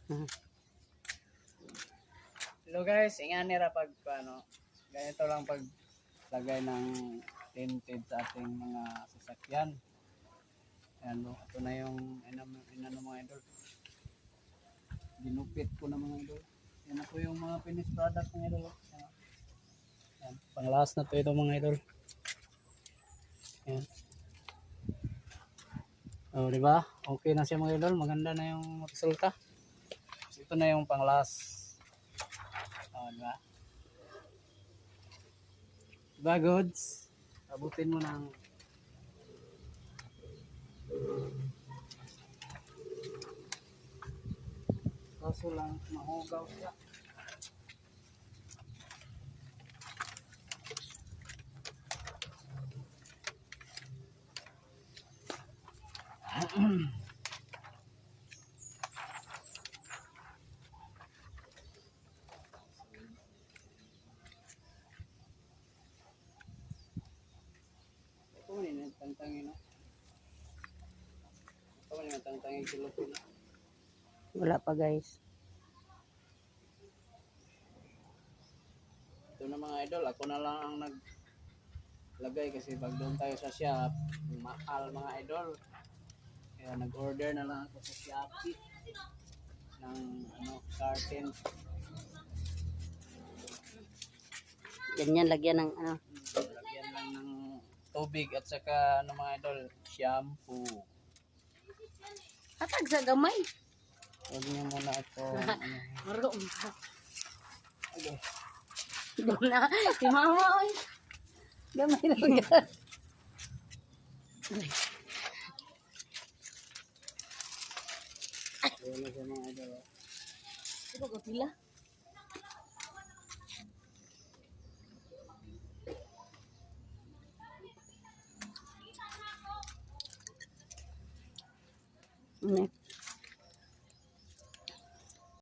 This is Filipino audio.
Hello guys, ingan nila pag ano, ganito lang pag lagay ng tinted sa ating mga sasakyan. Ayan, ito na yung inano mga idol. Ginupit ko na mga idol. Yan na po yung mga finished product mga idol. Ayan, pang last na to ito mga idol. Ayan. Oh, di ba? Okay na siya mga idol, maganda na yung resulta. So, ito na yung pang last. Oh, di ba? Diba goods? Abutin mo ng kaso lang mahugaw siya. Ito man yung tangtangin, no? Ito man yung tangtangin kilo na. Wala pa guys. Ito na mga idol, ako na lang ang naglagay kasi pag doon tayo sa shop, mahal mga idol. Kaya nag-order na lang ako sa Shopee ng carton. Ganyan lagyan ng ano. Lagyan lang ng tubig at saka mga idol, shampoo. Hatag sa gamay. Huwag niyo muna ako. Maroon ka. Okay. Doon na. Si mama oy. Gamay na ka. Ayan na siya mga idol. Ito ko pila. Ano?